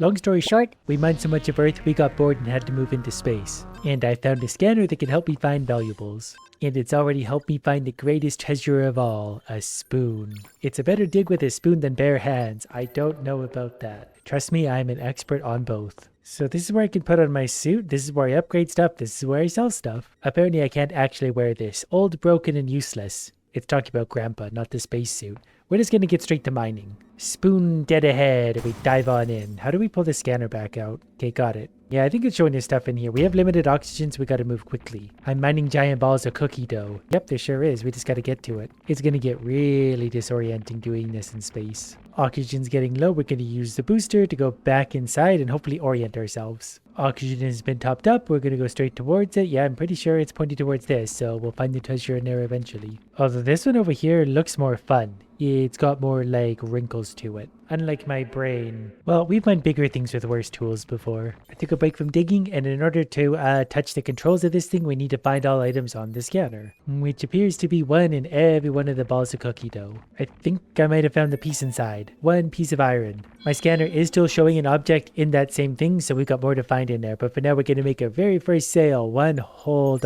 Long story short, we mined so much of Earth we got bored and had to move into space. And I found a scanner that can help me find valuables. And it's already helped me find the greatest treasure of all, a spoon. It's a better dig with a spoon than bare hands. I don't know about that. Trust me, I'm an expert on both. So this is where I can put on my suit, this is where I upgrade stuff, this is where I sell stuff. Apparently I can't actually wear this. Old, broken, and useless. It's talking about Grandpa, not the spacesuit. We're just gonna get straight to mining. Spoon dead ahead, and we dive on in. How do we pull the scanner back out? Okay, got it. Yeah, I think it's showing us stuff in here. We have limited oxygen, so we gotta move quickly. I'm mining giant balls of cookie dough. Yep, there sure is. We just gotta get to it. It's gonna get really disorienting doing this in space. Oxygen's getting low. We're gonna use the booster to go back inside and hopefully orient ourselves. Oxygen has been topped up. We're gonna go straight towards it. Yeah, I'm pretty sure it's pointing towards this, so we'll find the treasure in there eventually. Although this one over here looks more fun. It's got more like wrinkles to it. Unlike my brain. Well, we've mined bigger things with worse tools before. I took a break from digging, and in order to touch the controls of this thing, we need to find all items on the scanner. Which appears to be one in every one of the balls of cookie dough. I think I might have found the piece inside. One piece of iron. My scanner is still showing an object in that same thing, so we've got more to find in there. But for now, we're going to make our very first sale, $1 whole.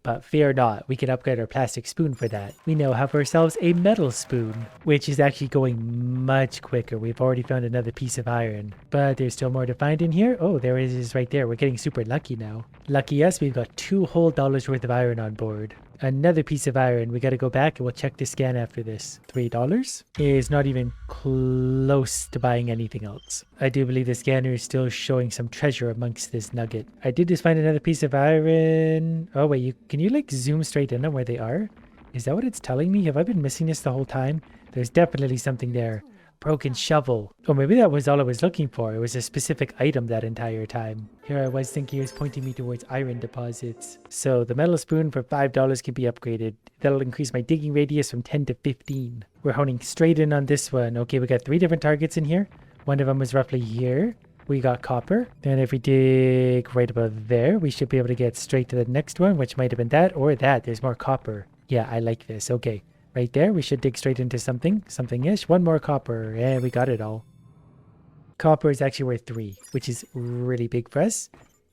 But fear not, we can upgrade our plastic spoon for that. We now have ourselves a metal spoon, which is actually going much quicker. We've already found another piece of iron, but there's still more to find in here. Oh, there it is right there. We're getting super lucky now. Lucky us, we've got $2 whole worth of iron on board. Another piece of iron. We got to go back and we'll check the scan after this. $3 is not even close to buying anything else. I do believe the scanner is still showing some treasure amongst this nugget. I did just find another piece of iron. Oh wait, can you like zoom straight in on where they are? Is that what it's telling me? Have I been missing this the whole time? There's definitely something there. Broken shovel. Oh, maybe that was all I was looking for. It was a specific item that entire time. Here I was thinking it was pointing me towards iron deposits. So the metal spoon for $5 can be upgraded. That'll increase my digging radius from 10 to 15. We're honing straight in on this one. Okay, we got 3 different targets in here. One of them was roughly here. We got copper. Then if we dig right above there, we should be able to get straight to the next one, which might have been that or that. There's more copper. Yeah, I like this. Okay. Right there, we should dig straight into something-ish. One more copper, and we got it all. Copper is actually worth 3, which is really big for us.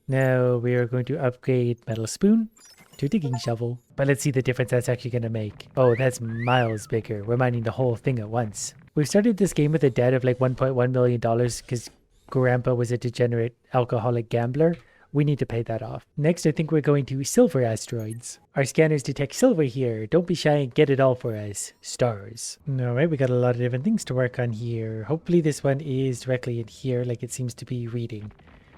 Now we are going to upgrade metal spoon to digging shovel. But let's see the difference that's actually going to make. Oh, that's miles bigger. We're mining the whole thing at once. We've started this game with a debt of like $1.1 million because Grandpa was a degenerate alcoholic gambler. We need to pay that off. Next, I think we're going to silver asteroids. Our scanners detect silver here. Don't be shy and get it all for us. Stars. Alright, we got a lot of different things to work on here. Hopefully this one is directly in here like it seems to be reading.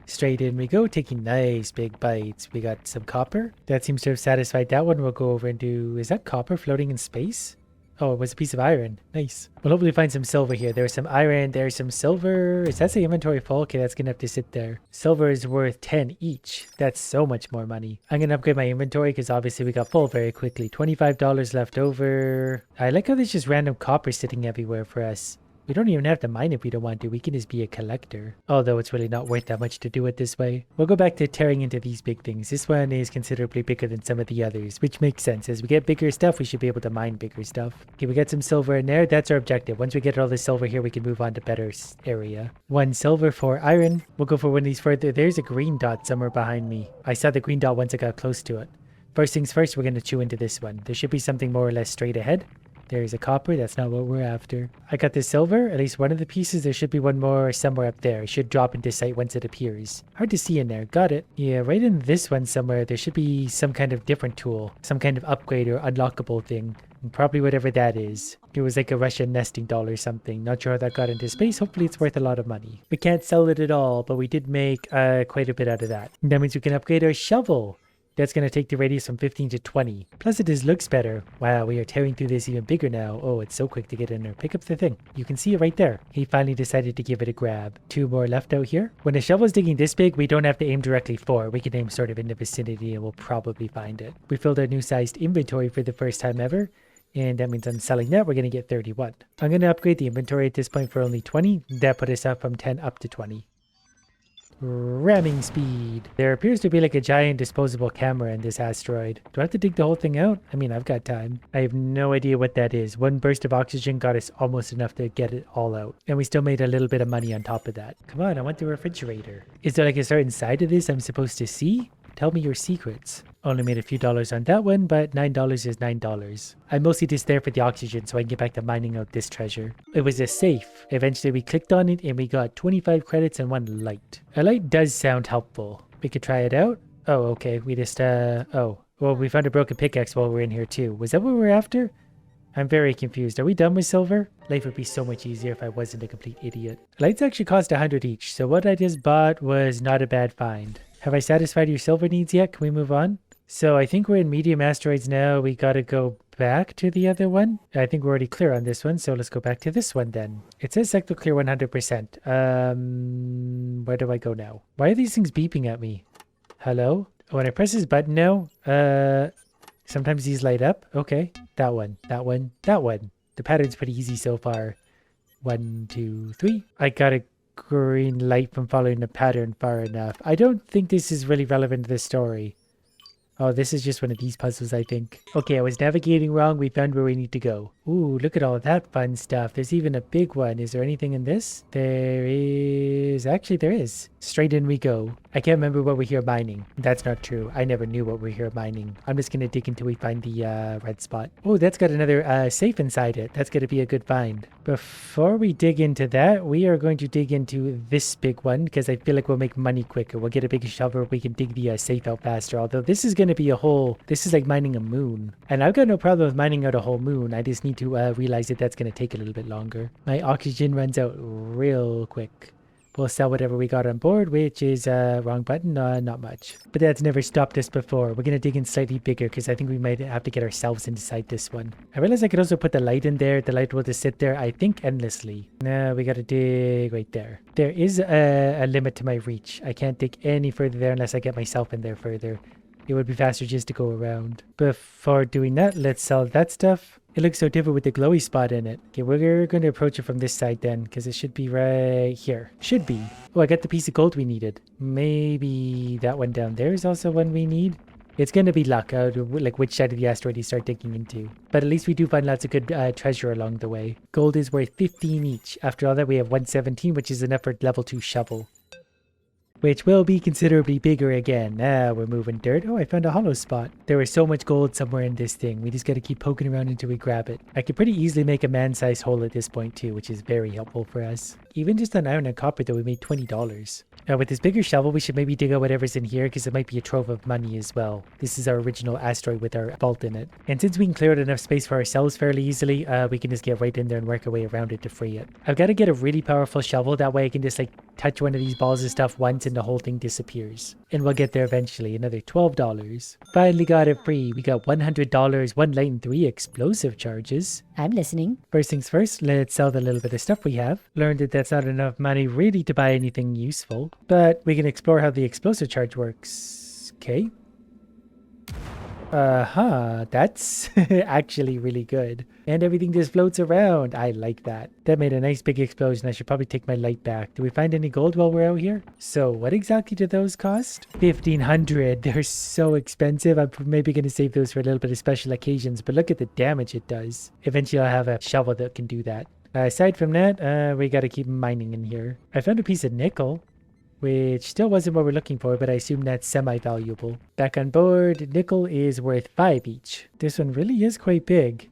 Straight in we go, taking nice big bites. We got some copper. That seems to have satisfied that one. We'll go over and do... Is that copper floating in space? Oh, it was a piece of iron. Nice. We'll hopefully find some silver here. There's some iron, there's some silver. Is that the inventory full? Okay, that's gonna have to sit there. Silver is worth 10 each. That's so much more money. I'm gonna upgrade my inventory because obviously we got full very quickly. $25 left over. I like how there's just random copper sitting everywhere for us. We don't even have to mine if we don't want to. We can just be a collector. Although it's really not worth that much to do it this way. We'll go back to tearing into these big things. This one is considerably bigger than some of the others, which makes sense. As we get bigger stuff, we should be able to mine bigger stuff. Okay, we got some silver in there. That's our objective. Once we get all the silver here, we can move on to better area. 1 silver for iron. We'll go for one of these further. There's a green dot somewhere behind me. I saw the green dot once I got close to it. First things first, we're going to chew into this one. There should be something more or less straight ahead. There's a copper. That's not what we're after. I got the silver. At least one of the pieces. There should be one more somewhere up there. It should drop into sight once it appears. Hard to see in there. Got it. Yeah, right in this one somewhere, there should be some kind of different tool. Some kind of upgrade or unlockable thing. And probably whatever that is. It was like a Russian nesting doll or something. Not sure how that got into space. Hopefully it's worth a lot of money. We can't sell it at all, but we did make quite a bit out of that. And that means we can upgrade our shovel. That's going to take the radius from 15 to 20. Plus it just looks better. Wow, we are tearing through this even bigger now. Oh, it's so quick to get in there. Pick up the thing. You can see it right there. He finally decided to give it a grab. 2 more left out here. When a shovel's digging this big, we don't have to aim directly for it. We can aim sort of in the vicinity and we'll probably find it. We filled our new sized inventory for the first time ever. And that means on selling that, we're going to get 31. I'm going to upgrade the inventory at this point for only 20. That put us up from 10 up to 20. Ramming speed. There appears to be like a giant disposable camera in this asteroid. Do I have to dig the whole thing out? I mean, I've got time. I have no idea what that is. One burst of oxygen got us almost enough to get it all out. And we still made a little bit of money on top of that. Come on, I want the refrigerator. Is there like a certain side of this I'm supposed to see? Tell me your secrets. Only made a few dollars on that one, but $9 is $9. I'm mostly just there for the oxygen so I can get back to mining out this treasure. It was a safe. Eventually we clicked on it and we got 25 credits and 1 light. A light does sound helpful. We could try it out. Oh, okay. We just, oh. Well, we found a broken pickaxe while we were in here too. Was that what we were after? I'm very confused. Are we done with silver? Life would be so much easier if I wasn't a complete idiot. Lights actually cost 100 each, so what I just bought was not a bad find. Have I satisfied your silver needs yet? Can we move on? So I think we're in medium asteroids now. We gotta go back to the other one. I think we're already clear on this one, so let's go back to this one then. It says sector clear 100%. Where do I go now? Why are these things beeping at me? Hello? When I press this button now, sometimes these light up. Okay, that one, that one, that one. The pattern's pretty easy so far. 1, 2, 3. I got a green light from following the pattern far enough. I don't think this is really relevant to the story. Oh, this is just one of these puzzles, I think. Okay, I was navigating wrong. We found where we need to go. Ooh, look at all that fun stuff. There's even a big one. Is there anything in this? There is. Actually, there is. Straight in we go. I can't remember what we're here mining. That's not true. I never knew what we're here mining. I'm just going to dig until we find the red spot. Oh, that's got another safe inside it. That's going to be a good find. Before we dig into that, we are going to dig into this big one because I feel like we'll make money quicker. We'll get a big shovel. We can dig the safe out faster. Although this is going to be a whole... This is like mining a moon. And I've got no problem with mining out a whole moon. I just need to realize that that's going to take a little bit longer. My oxygen runs out real quick. We'll sell whatever we got on board, which is wrong button, not much. But that's never stopped us before. We're going to dig in slightly bigger because I think we might have to get ourselves inside this one. I realized I could also put the light in there. The light will just sit there, I think, endlessly. No, we got to dig right there. There is a limit to my reach. I can't dig any further there unless I get myself in there further. It would be faster just to go around. Before doing that, let's sell that stuff. It looks so different with the glowy spot in it. Okay, we're going to approach it from this side then, because it should be right here. Should be. Oh, I got the piece of gold we needed. Maybe that one down there is also one we need. It's going to be luck, like which side of the asteroid you start digging into. But at least we do find lots of good treasure along the way. Gold is worth 15 each. After all that, we have 117, which is enough for level 2 shovel. Which will be considerably bigger again. Now we're moving dirt. Oh, I found a hollow spot. There was so much gold somewhere in this thing. We just got to keep poking around until we grab it. I could pretty easily make a man-sized hole at this point too, which is very helpful for us. Even just on iron and copper though, we made $20. Now with this bigger shovel, we should maybe dig out whatever's in here because it might be a trove of money as well. This is our original asteroid with our vault in it. And since we can clear out enough space for ourselves fairly easily, we can just get right in there and work our way around it to free it. I've got to get a really powerful shovel. That way I can just like touch one of these balls of stuff once and the whole thing disappears. And we'll get there eventually. Another $12. Finally got it free. We got $100, 1 light and 3 explosive charges. I'm listening. First things first, let's sell the little bit of stuff we have. Learned that that's not enough money really to buy anything useful. But we can explore how the explosive charge works. Okay. That's actually really good. And everything just floats around. I like that. That made a nice big explosion. I should probably take my light back. Do we find any gold while we're out here? So what exactly do those cost? 1,500. They're so expensive. I'm maybe going to save those for a little bit of special occasions, but look at the damage it does. Eventually I'll have a shovel that can do that. Aside from that, we got to keep mining in here. I found a piece of nickel, which still wasn't what we're looking for, but I assume that's semi-valuable. Back on board, nickel is worth 5 each. This one really is quite big.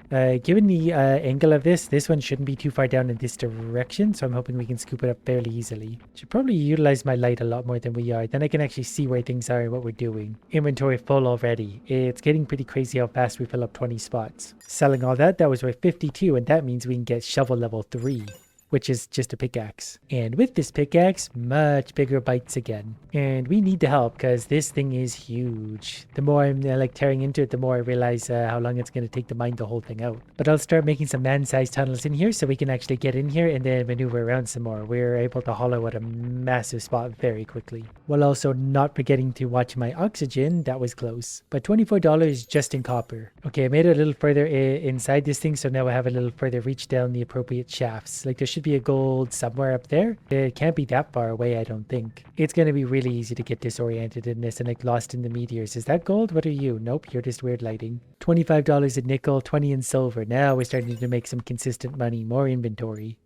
Given the angle of this one shouldn't be too far down in this direction, so I'm hoping we can scoop it up fairly easily. Should probably utilize my light a lot more than we are. Then I can actually see where things are and what we're doing. Inventory full already. It's getting pretty crazy how fast we fill up 20 spots. Selling all that, that was worth 52, and that means we can get shovel level 3. Which is just a pickaxe. And with this pickaxe, much bigger bites again. And we need the help because this thing is huge. The more I'm like tearing into it, the more I realize how long it's going to take to mine the whole thing out. But I'll start making some man-sized tunnels in here so we can actually get in here and then maneuver around some more. We're able to hollow out a massive spot very quickly. While also not forgetting to watch my oxygen. That was close. But $24 just in copper. Okay, I made it a little further inside this thing, so now I have a little further reach down the appropriate shafts. Like there should should be a gold somewhere up there. It can't be that far away, I don't think. It's going to be really easy to get disoriented in this and like lost in the meteors. Is that gold? What are you? Nope, you're just weird lighting. $25 in nickel, 20 in silver. Now we're starting to make some consistent money, more inventory.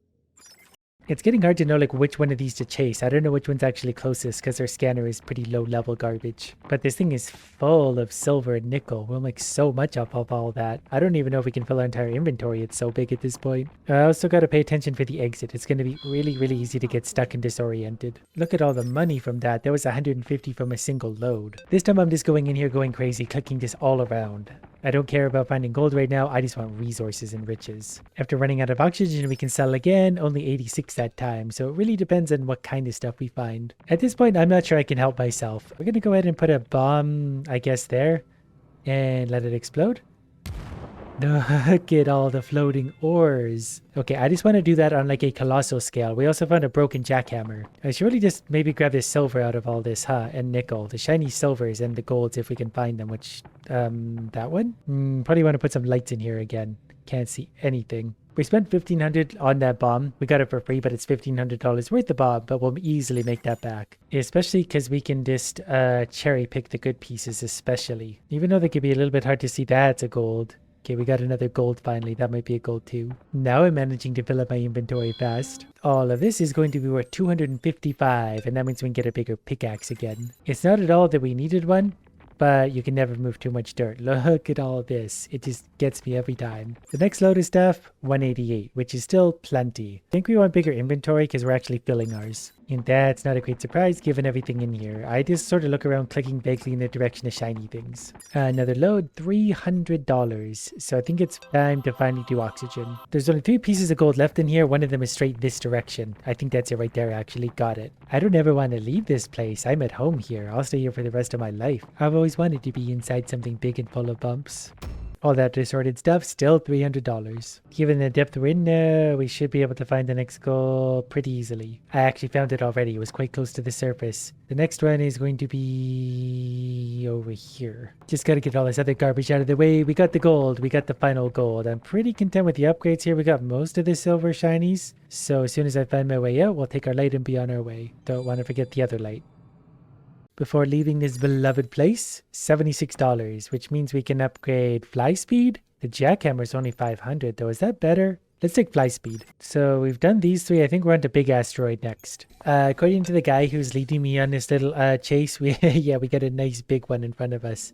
It's getting hard to know like which one of these to chase. I don't know which one's actually closest because our scanner is pretty low level garbage. But this thing is full of silver and nickel. We'll make so much off of all that. I don't even know if we can fill our entire inventory. It's so big at this point. I also got to pay attention for the exit. It's going to be really easy to get stuck and disoriented. Look at all the money from that. That was 150 from a single load. This time I'm just going in here going crazy, clicking this all around. I don't care about finding gold right now. I just want resources and riches. After running out of oxygen, we can sell again. Only 86 that time. So it really depends on what kind of stuff we find. At this point, I'm not sure I can help myself. We're going to go ahead and put a bomb, I guess, there. And let it explode. Look at all the floating ores. Okay, I just want to do that on like a colossal scale. We also found a broken jackhammer. I should really just maybe grab this silver out of all this, huh? And nickel. The shiny silvers and the golds if we can find them, which, that one? Probably want to put some lights in here again. Can't see anything. We spent $1,500 on that bomb. We got it for free, but it's $1,500 worth the bomb, but we'll easily make that back. Especially because we can just cherry pick the good pieces, especially. Even though they could be a little bit hard to see, that's a gold. Okay, we got another gold finally. That might be a gold too. Now I'm managing to fill up my inventory fast. All of this is going to be worth 255, and that means we can get a bigger pickaxe again. It's not at all that we needed one, but you can never move too much dirt. Look at all this. It just gets me every time. The next load of stuff, 188, which is still plenty. I think we want bigger inventory because we're actually filling ours. And that's not a great surprise given everything in here. I just sort of look around clicking vaguely in the direction of shiny things. Another load, $300. So I think it's time to finally do oxygen. There's only 3 pieces of gold left in here. One of them is straight this direction. I think that's it right there, actually. Got it. I don't ever want to leave this place. I'm at home here. I'll stay here for the rest of my life. I've always wanted to be inside something big and full of bumps. All that distorted stuff, still $300. Given the depth we're in, we should be able to find the next goal pretty easily. I actually found it already. It was quite close to the surface. The next one is going to be over here. Just gotta get all this other garbage out of the way. We got the gold. We got the final gold. I'm pretty content with the upgrades here. We got most of the silver shinies. So as soon as I find my way out, we'll take our light and be on our way. Don't want to forget the other light. Before leaving this beloved place, $76, which means we can upgrade fly speed. The jackhammer is only 500 though. Is that better? Let's take fly speed. So we've done these 3. I think we're on to big asteroid next. According to the guy who's leading me on this little chase, we got a nice big one in front of us.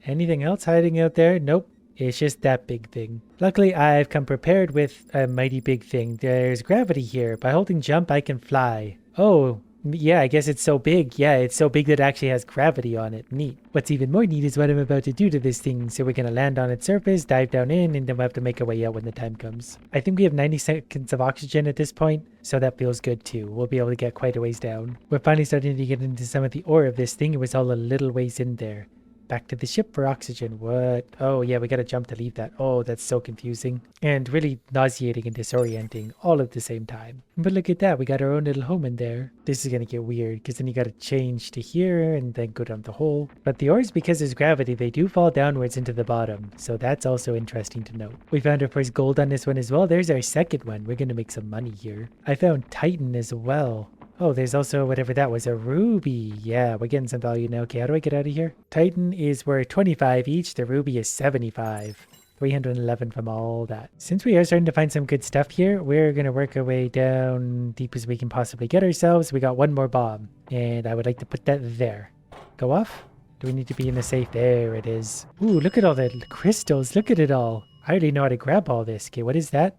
Anything else hiding out there? Nope. It's just that big thing. Luckily, I've come prepared with a mighty big thing. There's gravity here. By holding jump, I can fly. Oh. Yeah, I guess it's so big. Yeah, it's so big that it actually has gravity on it. Neat. What's even more neat is what I'm about to do to this thing. So we're going to land on its surface, dive down in, and then we'll have to make our way out when the time comes. I think we have 90 seconds of oxygen at this point, so that feels good too. We'll be able to get quite a ways down. We're finally starting to get into some of the ore of this thing. It was all a little ways in there. Back to the ship for oxygen. What? Oh yeah, we gotta jump to leave that. Oh, that's so confusing. And really nauseating and disorienting all at the same time. But look at that, we got our own little home in there. This is gonna get weird, because then you gotta change to here and then go down the hole. But the ores, because there's gravity, they do fall downwards into the bottom. So that's also interesting to note. We found our first gold on this one as well. There's our second one. We're gonna make some money here. I found Titan as well. Oh, there's also whatever that was, a ruby. Yeah, we're getting some value now. Okay, how do I get out of here? Titan is worth 25 each. The ruby is 75. 311 from all that. Since we are starting to find some good stuff here, we're going to work our way down deep as we can possibly get ourselves. We got one more bomb, and I would like to put that there. Go off? Do we need to be in the safe? There it is. Ooh, look at all the crystals. Look at it all. I already know how to grab all this. Okay, what is that?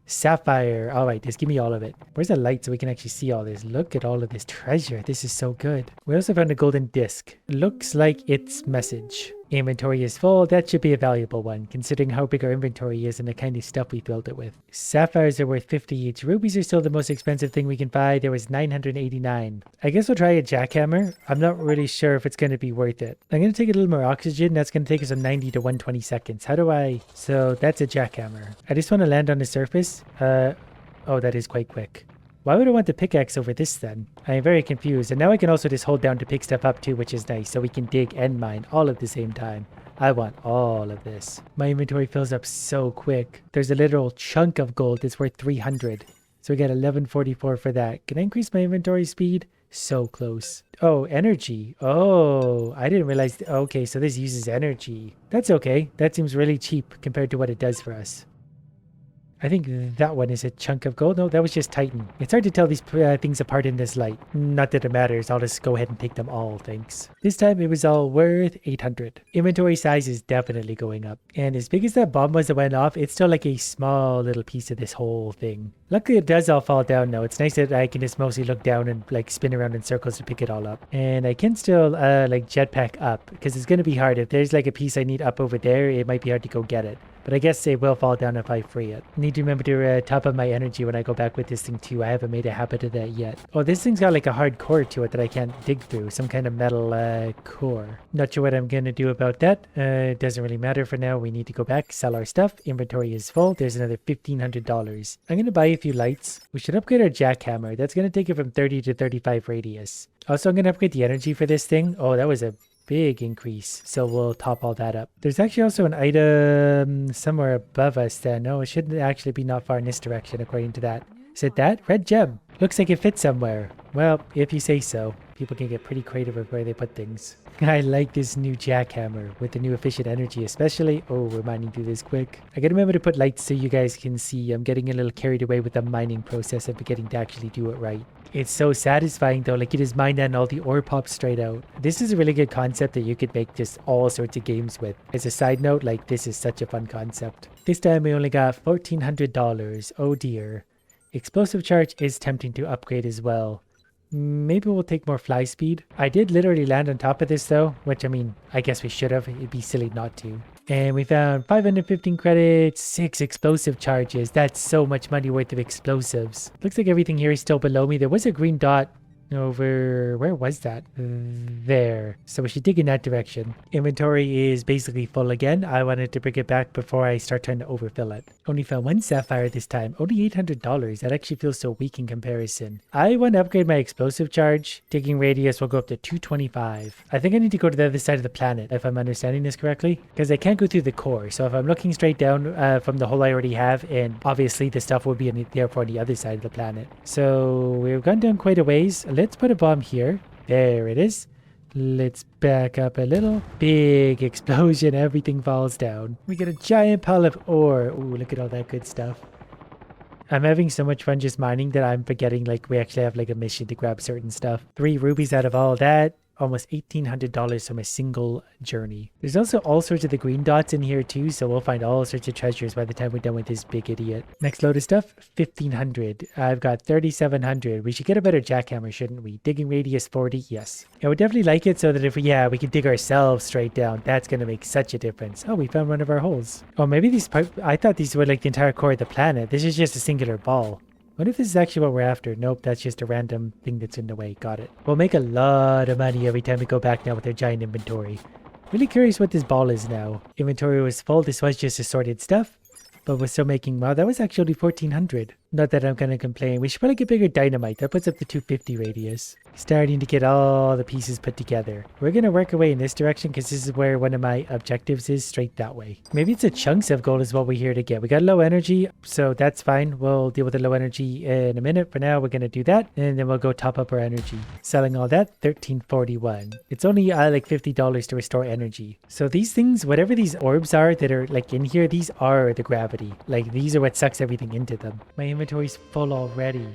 Sapphire. All right, just give me all of it. Where's the light so we can actually see all this? Look at all of this treasure. This is so good. We also found a golden disc. Looks like it's message. Inventory is full. That should be a valuable one, considering how big our inventory is and the kind of stuff we filled it with. Sapphires are worth 50 each. Rubies are still the most expensive thing we can buy. There was 989. I guess we'll try a jackhammer. I'm not really sure if it's going to be worth it. I'm going to take a little more oxygen. That's going to take us from 90 to 120 seconds. How do I... So that's a jackhammer. I just want to land on the surface. Oh, that is quite quick. Why would I want the pickaxe over this then? I am very confused. And now I can also just hold down to pick stuff up too, which is nice. So we can dig and mine all at the same time. I want all of this. My inventory fills up so quick. There's a literal chunk of gold that's worth 300. So we got 1144 for that. Can I increase my inventory speed? So close. Oh, energy. Oh, I didn't realize. Okay, so this uses energy. That's okay. That seems really cheap compared to what it does for us. I think that one is a chunk of gold. No, that was just Titan. It's hard to tell these things apart in this light. Not that it matters. I'll just go ahead and take them all, thanks. This time it was all worth 800. Inventory size is definitely going up. And as big as that bomb was that went off, it's still like a small little piece of this whole thing. Luckily it does all fall down now. It's nice that I can just mostly look down and like spin around in circles to pick it all up. And I can still like jetpack up because it's going to be hard. If there's like a piece I need up over there, it might be hard to go get it. But I guess it will fall down if I free it. Need to remember to top up my energy when I go back with this thing too. I haven't made a habit of that yet. Oh, this thing's got like a hard core to it that I can't dig through. Some kind of metal core. Not sure what I'm going to do about that. It doesn't really matter for now. We need to go back, sell our stuff. Inventory is full. There's another $1,500. I'm going to buy a few lights. We should upgrade our jackhammer. That's going to take it from 30 to 35 radius. Also, I'm going to upgrade the energy for this thing. Oh, that was a big increase, so we'll top all that up. There's actually also an item somewhere above us then. No, it shouldn't actually be not far in this direction according to that. Is it that? Red gem. Looks like it fits somewhere. Well, if you say so. People can get pretty creative with where they put things. I like this new jackhammer with the new efficient energy especially. Oh, we're mining through this quick. I gotta remember to put lights so you guys can see. I'm getting a little carried away with the mining process of forgetting to actually do it right. It's so satisfying though, like you just mine that and all the ore pops straight out. This is a really good concept that you could make just all sorts of games with. As a side note, like this is such a fun concept. This time we only got $1,400. Oh dear. Explosive charge is tempting to upgrade as well. Maybe we'll take more fly speed. I did literally land on top of this though, which I mean, I guess we should have. It'd be silly not to. And we found 515 credits, 6 explosive charges. That's so much money worth of explosives. Looks like everything here is still below me. There was a green dot over, where was that? There. So we should dig in that direction. Inventory is basically full again. I wanted to bring it back before I start trying to overfill it. Only found one sapphire this time. Only $800. That actually feels so weak in comparison. I want to upgrade my explosive charge. Digging radius will go up to 225. I think I need to go to the other side of the planet if I'm understanding this correctly. Because I can't go through the core. So if I'm looking straight down from the hole I already have, and obviously the stuff will be therefore on the other side of the planet. So we've gone down quite a ways. Let's put a bomb here. There it is. Let's back up a little. Big explosion. Everything falls down. We get a giant pile of ore. Ooh, look at all that good stuff. I'm having so much fun just mining that I'm forgetting like we actually have like a mission to grab certain stuff. 3 rubies out of all that. Almost $1,800 from a single journey. There's also all sorts of the green dots in here too, so we'll find all sorts of treasures by the time we're done with this big idiot. Next load of stuff, 1,500. I've got 3,700. We should get a better jackhammer, shouldn't we? Digging radius 40, yes. I would definitely like it so that if we can dig ourselves straight down. That's gonna make such a difference. Oh, we found one of our holes. Oh, maybe these I thought these were like the entire core of the planet. This is just a singular ball. What if this is actually what we're after? Nope, that's just a random thing that's in the way. Got it. We'll make a lot of money every time we go back now with our giant inventory. Really curious what this ball is now. Inventory was full. This was just assorted stuff. But we're still making, wow, that was actually 1,400. Not that I'm going to complain. We should probably get bigger dynamite. That puts up to 250 radius. Starting to get all the pieces put together. We're going to work our way in this direction because this is where one of my objectives is, straight that way. Maybe it's a chunks of gold is what we're here to get. We got low energy, so that's fine. We'll deal with the low energy in a minute. For now, we're going to do that, and then we'll go top up our energy. Selling all that, 1341. It's only like $50 to restore energy. So these things, whatever these orbs are that are like in here, these are the gravity. Like these are what sucks everything into them. My inventory's full already.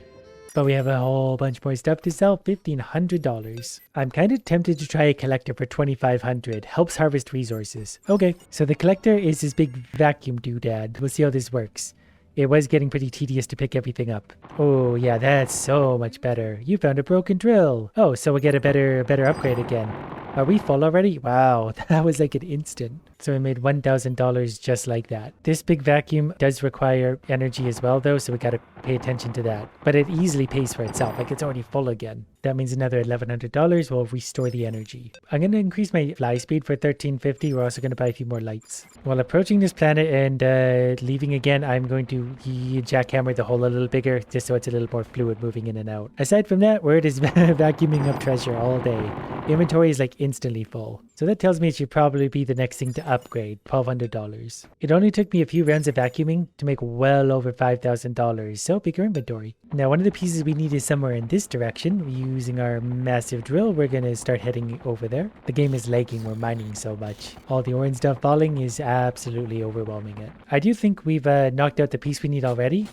But we have a whole bunch more stuff to sell. $1,500. I'm kind of tempted to try a collector for $2,500. Helps harvest resources. Okay, so the collector is this big vacuum doodad. We'll see how this works. It was getting pretty tedious to pick everything up. Oh yeah, that's so much better. You found a broken drill. Oh, so we'll get a better upgrade again. Are we full already? Wow, that was like an instant. So we made $1,000 just like that. This big vacuum does require energy as well though, so we gotta pay attention to that. But it easily pays for itself, like it's already full again. That means another $1,100 will restore the energy. I'm gonna increase my fly speed for 1,350. We're also gonna buy a few more lights. While approaching this planet and leaving again, I'm going to jackhammer the hole a little bigger, just so it's a little more fluid moving in and out. Aside from that, we're just vacuuming up treasure all day. Inventory is like instantly full. So that tells me it should probably be the next thing to upgrade, $1,200. It only took me a few rounds of vacuuming to make well over $5,000, so bigger inventory. Now one of the pieces we need is somewhere in this direction. Using our massive drill, we're going to start heading over there. The game is lagging, we're mining so much. All the ore and stuff falling is absolutely overwhelming it. I do think we've knocked out the piece we need already,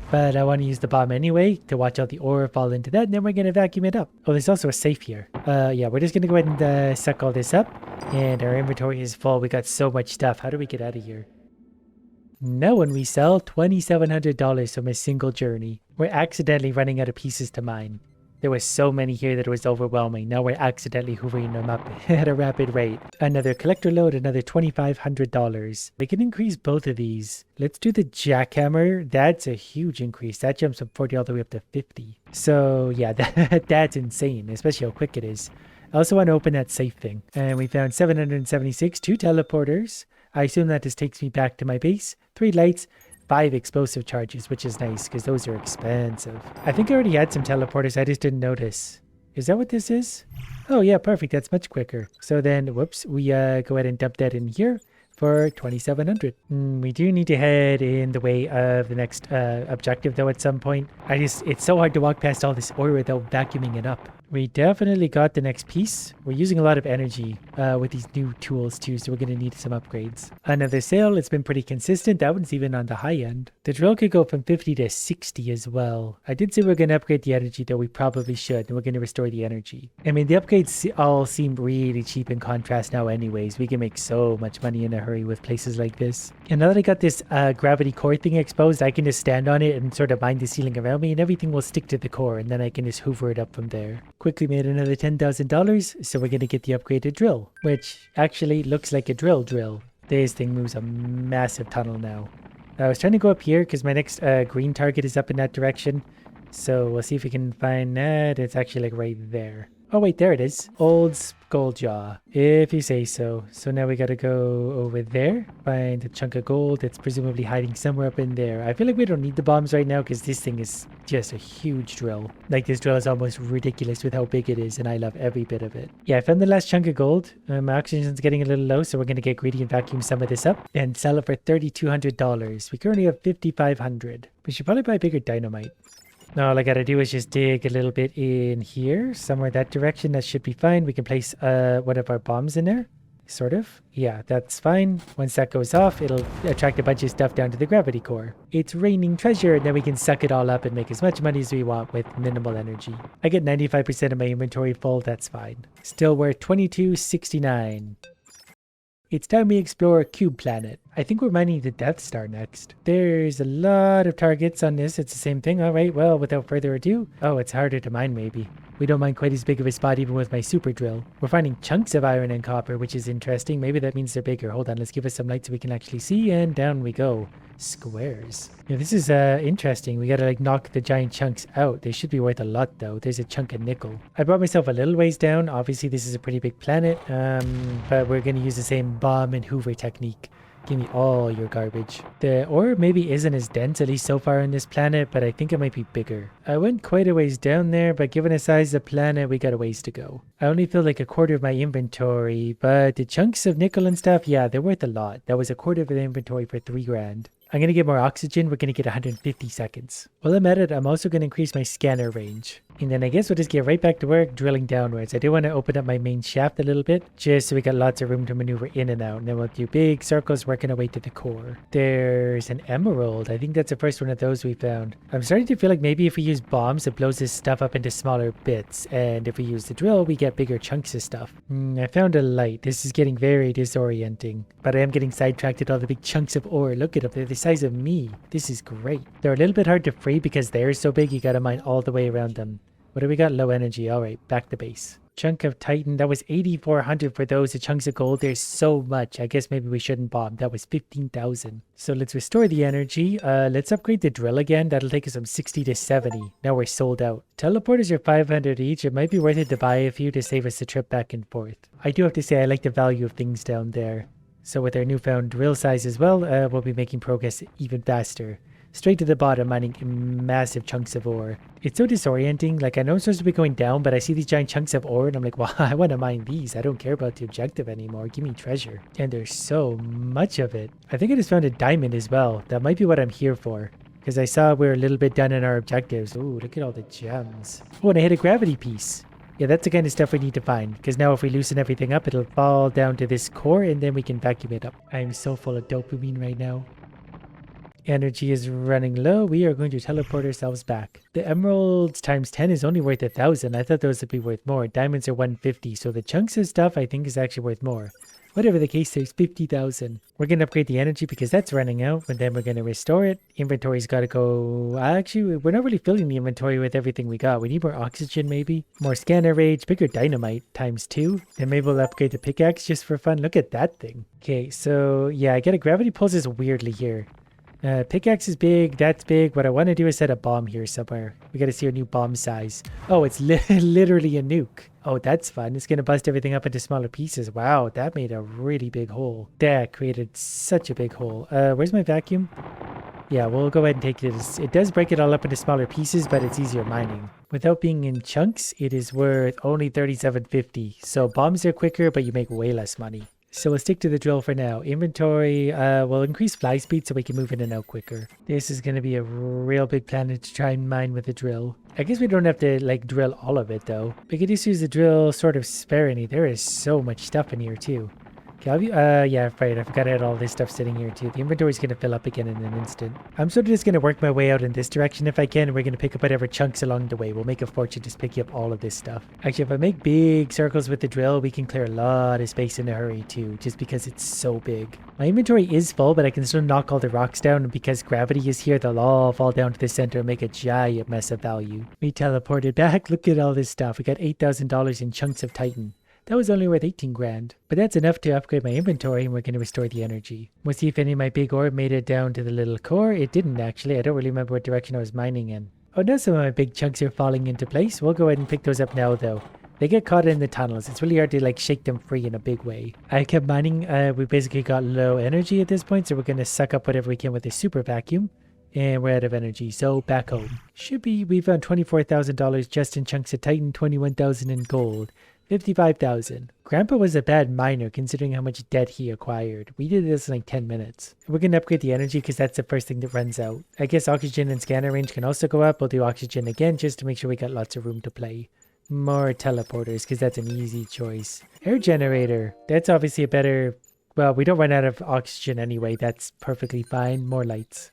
but I want to use the bomb anyway to watch all the ore fall into that, and then we're going to vacuum it up. Oh, there's also a safe here. Yeah, we're just going to go ahead and suck all this up, and our inventory is full. We got so much stuff. How do we get out of here? Now when we sell $2,700 from a single journey, we're accidentally running out of pieces to mine. There was so many here that it was overwhelming. Now we're accidentally hoovering them up at a rapid rate. Another collector load, another $2,500. We can increase both of these. Let's do the jackhammer. That's a huge increase. That jumps from 40 all the way up to 50. So yeah, that's insane, especially how quick it is. I also want to open that safe thing. And we found 776, 2 teleporters. I assume that just takes me back to my base. 3 lights. 5 explosive charges, which is nice because those are expensive. I think I already had some teleporters, I just didn't notice. Is that what this is? Oh yeah, perfect. That's much quicker. So then, whoops, we go ahead and dump that in here for 2,700. We do need to head in the way of the next objective though at some point. It's so hard to walk past all this ore without vacuuming it up. We definitely got the next piece. We're using a lot of energy with these new tools too, so we're going to need some upgrades. Another sale, it's been pretty consistent. That one's even on the high end. The drill could go from 50 to 60 as well. I did say we're going to upgrade the energy though, we probably should, and we're going to restore the energy. I mean, the upgrades all seem really cheap in contrast now anyways. We can make so much money in a hurry with places like this. And now that I got this gravity core thing exposed, I can just stand on it and sort of mine the ceiling around me and everything will stick to the core, and then I can just hoover it up from there. Quickly made another $10,000, so we're going to get the upgraded drill, which actually looks like a drill. This thing moves a massive tunnel now. I was trying to go up here because my next green target is up in that direction, so we'll see if we can find that. It's actually like right there. Oh wait, there it is. Old Skulljaw, if you say so. So now we gotta go over there, find a chunk of gold that's presumably hiding somewhere up in there. I feel like we don't need the bombs right now because this thing is just a huge drill. Like, this drill is almost ridiculous with how big it is, and I love every bit of it. Yeah, I found the last chunk of gold. My oxygen's getting a little low, so we're gonna get greedy and vacuum some of this up and sell it for $3,200. We currently have $5,500. We should probably buy bigger dynamite. Now all I gotta do is just dig a little bit in here, somewhere that direction. That should be fine. We can place one of our bombs in there, sort of. Yeah, that's fine. Once that goes off, it'll attract a bunch of stuff down to the gravity core. It's raining treasure, and then we can suck it all up and make as much money as we want with minimal energy. I get 95% of my inventory full, that's fine. Still worth $22.69. It's time we explore Cube Planet. I think we're mining the Death Star next. There's a lot of targets on this. It's the same thing. All right, well, without further ado. Oh, it's harder to mine maybe. We don't mine quite as big of a spot even with my super drill. We're finding chunks of iron and copper, which is interesting. Maybe that means they're bigger. Hold on, let's give us some light so we can actually see, and down we go. Squares. Yeah, this is interesting. We gotta like knock the giant chunks out. They should be worth a lot though. There's a chunk of nickel. I brought myself a little ways down. Obviously this is a pretty big planet, but we're gonna use the same bomb and hoover technique. Give me all your garbage. The ore maybe isn't as dense, at least so far on this planet, but I think it might be bigger. I went quite a ways down there, but given the size of the planet, we got a ways to go. I only filled like a quarter of my inventory, but the chunks of nickel and stuff, yeah, they're worth a lot. That was a quarter of the inventory for $3,000. I'm going to get more oxygen. We're going to get 150 seconds. While I'm at it, I'm also going to increase my scanner range. And then I guess we'll just get right back to work drilling downwards. I do want to open up my main shaft a little bit, just so we got lots of room to maneuver in and out. And then we'll do big circles working our way to the core. There's an emerald. I think that's the first one of those we found. I'm starting to feel like maybe if we use bombs, it blows this stuff up into smaller bits. And if we use the drill, we get bigger chunks of stuff. I found a light. This is getting very disorienting. But I am getting sidetracked at all the big chunks of ore. Look at them. They're the size of me. This is great. They're a little bit hard to free because they're so big you gotta mine all the way around them. What do we got? Low energy. Alright, back to base. Chunk of Titan. That was 8,400 for those. The chunks of gold. There's so much. I guess maybe we shouldn't bomb. That was 15,000. So let's restore the energy. Let's upgrade the drill again. That'll take us from 60 to 70. Now we're sold out. Teleporters are 500 each. It might be worth it to buy a few to save us the trip back and forth. I do have to say I like the value of things down there. So with our newfound drill size as well, we'll be making progress even faster. straight to the bottom, mining massive chunks of ore. It's so disorienting. Like, I know I'm supposed to be going down, but I see these giant chunks of ore, and I'm like, well, I want to mine these. I don't care about the objective anymore. Give me treasure. And there's so much of it. I think I just found a diamond as well. That might be what I'm here for. Because I saw we're a little bit done in our objectives. Ooh, look at all the gems. Oh, and I hit a gravity piece. Yeah, that's the kind of stuff we need to find. Because now if we loosen everything up, it'll fall down to this core, and then we can vacuum it up. I'm so full of dopamine right now. Energy is running low. We are going to teleport ourselves back. The emeralds times 10 is only worth 1,000. I thought those would be worth more. Diamonds are 150, so the chunks of stuff I think is actually worth more. Whatever the case, there's 50,000. We're going to upgrade the energy because that's running out, and then we're going to restore it. Inventory's got to go... Actually, we're not really filling the inventory with everything we got. We need more oxygen, maybe. More scanner rage, bigger dynamite, times 2. Then maybe we'll upgrade the pickaxe just for fun. Look at that thing. Okay, so yeah, I get a gravity pulses weirdly here. Pickaxe is big, that's big. What I want to do is set a bomb here somewhere. We got to see our new bomb size. Oh, it's literally a nuke. Oh, that's fun. It's going to bust everything up into smaller pieces. Wow, that made a really big hole. That created such a big hole. Where's my vacuum? Yeah, we'll go ahead and take this. It does break it all up into smaller pieces, but it's easier mining. Without being in chunks, it is worth only 37.50. So bombs are quicker, but you make way less money. So we'll stick to the drill for now. Inventory will increase fly speed so we can move in and out quicker. This is going to be a real big planet to try and mine with the drill. I guess we don't have to like drill all of it though. We could just use the drill sort of sparingly. There is so much stuff in here too. Okay, yeah, right. I forgot I had all this stuff sitting here too. The inventory's going to fill up again in an instant. I'm sort of just going to work my way out in this direction if I can. And we're going to pick up whatever chunks along the way. We'll make a fortune just picking up all of this stuff. Actually, if I make big circles with the drill, we can clear a lot of space in a hurry too, just because it's so big. My inventory is full, but I can still knock all the rocks down. And because gravity is here, they'll all fall down to the center and make a giant mess of value. We teleported back. Look at all this stuff. We got $8,000 in chunks of Titan. That was only worth 18 grand, but that's enough to upgrade my inventory and we're going to restore the energy. We'll see if any of my big ore made it down to the little core. It didn't actually. I don't really remember what direction I was mining in. Oh, now some of my big chunks are falling into place. We'll go ahead and pick those up now though. They get caught in the tunnels. It's really hard to like shake them free in a big way. I kept mining. We basically got low energy at this point, so we're going to suck up whatever we can with a super vacuum. And we're out of energy, so back home. We found $24,000 just in chunks of Titan, 21,000 in gold. 55,000. Grandpa was a bad miner considering how much debt he acquired. We did this in like 10 minutes. We're going to upgrade the energy because that's the first thing that runs out. I guess oxygen and scanner range can also go up. We'll do oxygen again just to make sure we got lots of room to play. More teleporters because that's an easy choice. Air generator. That's obviously a better... Well, we don't run out of oxygen anyway. That's perfectly fine. More lights.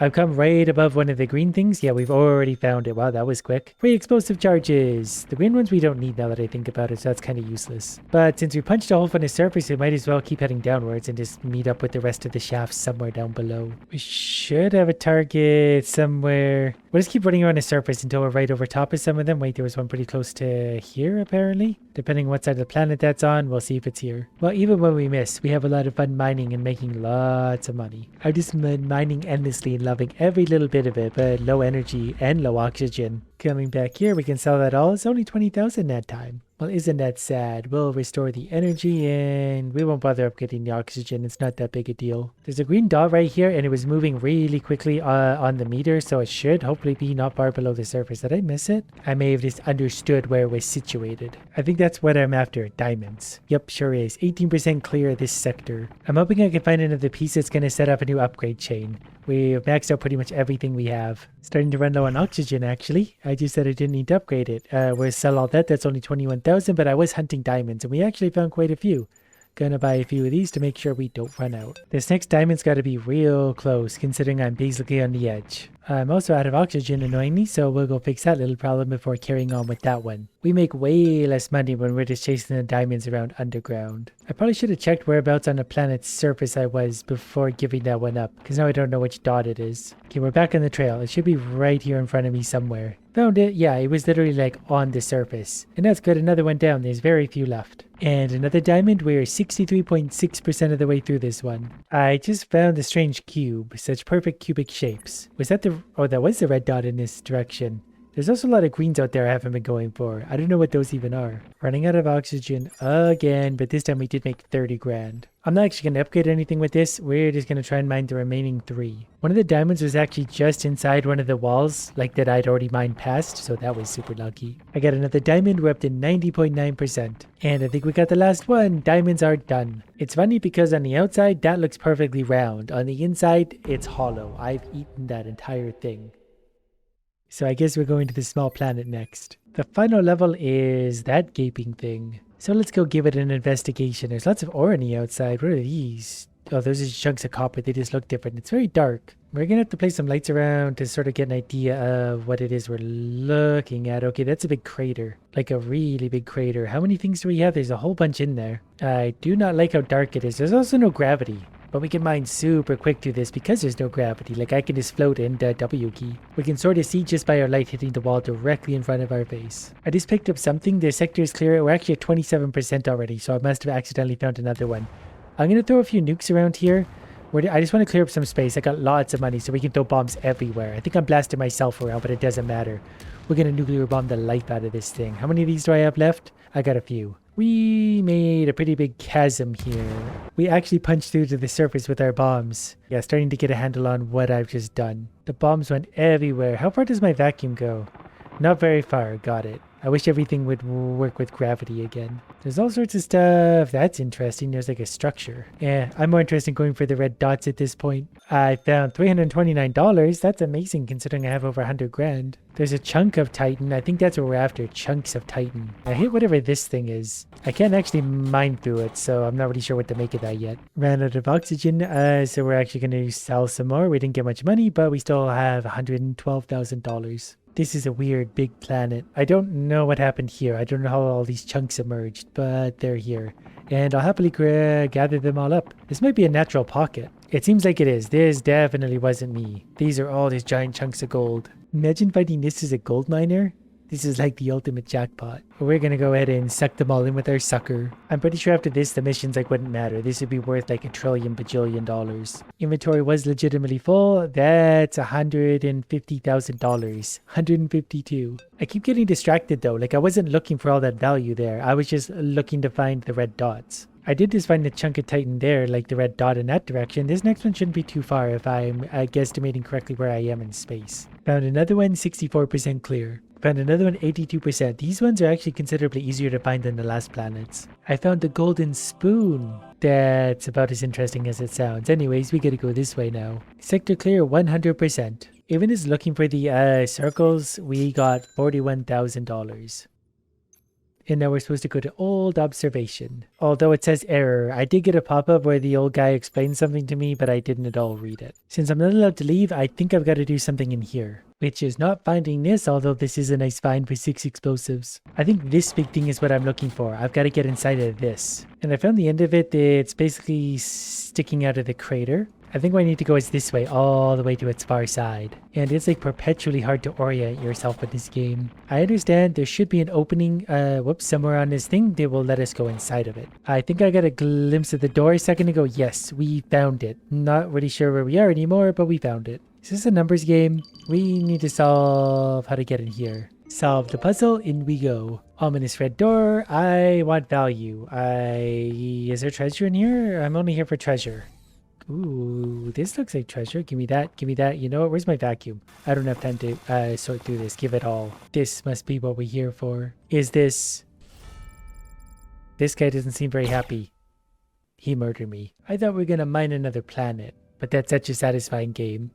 I've come right above one of the green things. Yeah, we've already found it. Wow, that was quick. Free explosive charges. The green ones we don't need now that I think about it, so that's kind of useless. But since we punched a hole from the surface, we might as well keep heading downwards and just meet up with the rest of the shafts somewhere down below. We should have a target somewhere. We'll just keep running around the surface until we're right over top of some of them. Wait, there was one pretty close to here, apparently. Depending on what side of the planet that's on, we'll see if it's here. Well, even when we miss, we have a lot of fun mining and making lots of money. I've just been mining endlessly and loving every little bit of it, but low energy and low oxygen. Coming back here, we can sell that all. It's only 20,000 that time. Well, isn't that sad? We'll restore the energy and we won't bother upgrading the oxygen. It's not that big a deal. There's a green dot right here and it was moving really quickly on the meter, so it should hopefully be not far below the surface. Did I miss it? I may have just understood where it was situated. I think that's what I'm after. Diamonds. Yep, sure is. 18% clear this sector. I'm hoping I can find another piece that's going to set up a new upgrade chain. We've maxed out pretty much everything we have. Starting to run low on oxygen actually. I just said I didn't need to upgrade it. We'll sell all that. That's only 21,000, but I was hunting diamonds and we actually found quite a few. Gonna buy a few of these to make sure we don't run out. This next diamond's got to be real close considering I'm basically on the edge. I'm also out of oxygen annoyingly, so we'll go fix that little problem before carrying on with that one. We make way less money when we're just chasing the diamonds around underground. I probably should have checked whereabouts on the planet's surface I was before giving that one up, because now I don't know which dot it is. Okay, we're back on the trail. It should be right here in front of me somewhere. Found it. Yeah, it was literally like on the surface. And that's good. Another one down. There's very few left. And another diamond. We're 63.6% of the way through this one. I just found a strange cube. Such perfect cubic shapes. Was that the... Oh, that was the red dot in this direction. There's also a lot of greens out there I haven't been going for. I don't know what those even are. Running out of oxygen again, but this time we did make 30 grand. I'm not actually going to upgrade anything with this. We're just going to try and mine the remaining 3. One of the diamonds was actually just inside one of the walls, like that I'd already mined past, so that was super lucky. I got another diamond. We're up to 90.9%. And I think we got the last one. Diamonds are done. It's funny because on the outside, that looks perfectly round. On the inside, it's hollow. I've eaten that entire thing. So I guess we're going to the small planet next. The final level is that gaping thing. So let's go give it an investigation. There's lots of ore on the outside. What are these? Oh, those are just chunks of copper. They just look different. It's very dark. We're going to have to place some lights around to sort of get an idea of what it is we're looking at. Okay, that's a big crater. Like a really big crater. How many things do we have? There's a whole bunch in there. I do not like how dark it is. There's also no gravity. But we can mine super quick through this because there's no gravity. Like I can just float in the W key. We can sort of see just by our light hitting the wall directly in front of our face. I just picked up something. The sector is clear. We're actually at 27% already. So I must have accidentally found another one. I'm going to throw a few nukes around here. I just want to clear up some space. I got lots of money so we can throw bombs everywhere. I think I'm blasting myself around, but it doesn't matter. We're going to nuclear bomb the life out of this thing. How many of these do I have left? I got a few. We made a pretty big chasm here. We actually punched through to the surface with our bombs. Yeah, starting to get a handle on what I've just done. The bombs went everywhere. How far does my vacuum go? Not very far. Got it. I wish everything would work with gravity again. There's all sorts of stuff. That's interesting. There's like a structure. Yeah, I'm more interested in going for the red dots at this point. I found $329. That's amazing considering I have over 100 grand. There's a chunk of Titan. I think that's what we're after. Chunks of Titan. I hit whatever this thing is. I can't actually mine through it, so I'm not really sure what to make of that yet. Ran out of oxygen, so we're actually going to sell some more. We didn't get much money, but we still have $112,000. This is a weird big planet. I don't know what happened here. I don't know how all these chunks emerged, but they're here. And I'll happily gather them all up. This might be a natural pocket. It seems like it is. This definitely wasn't me. These are all these giant chunks of gold. Imagine finding this as a gold miner. This is like the ultimate jackpot. We're gonna go ahead and suck them all in with our sucker. I'm pretty sure after this, the missions like wouldn't matter. This would be worth like $1 trillion bajillion dollars. Inventory was legitimately full. That's $150,000. 152. I keep getting distracted though. Like I wasn't looking for all that value there. I was just looking to find the red dots. I did just find a chunk of Titan there, like the red dot in that direction. This next one shouldn't be too far if I'm guesstimating correctly where I am in space. Found another one, 64% clear. Found another one, 82%. These ones are actually considerably easier to find than the last planets. I found the golden spoon. That's about as interesting as it sounds. Anyways, we gotta go this way now. Sector clear, 100%. Even as looking for the circles, we got $41,000. And now we're supposed to go to old observation. Although it says error, I did get a pop-up where the old guy explained something to me, but I didn't at all read it. Since I'm not allowed to leave, I think I've got to do something in here. Which is not finding this, although this is a nice find for 6 explosives. I think this big thing is what I'm looking for. I've got to get inside of this. And I found the end of it. It's basically sticking out of the crater. I think what I need to go is this way, all the way to its far side. And it's like perpetually hard to orient yourself in this game. I understand there should be an opening, somewhere on this thing that will let us go inside of it. I think I got a glimpse of the door a second ago. Yes, we found it. Not really sure where we are anymore, but we found it. Is this a numbers game? We need to solve how to get in here. Solve the puzzle, in we go. Ominous red door. I want value. Is there treasure in here? I'm only here for treasure. Ooh, this looks like treasure. Give me that. Give me that. You know what? Where's my vacuum? I don't have time to sort through this. Give it all. This must be what we're here for. Is this... This guy doesn't seem very happy. He murdered me. I thought we were gonna mine another planet. But that's such a satisfying game.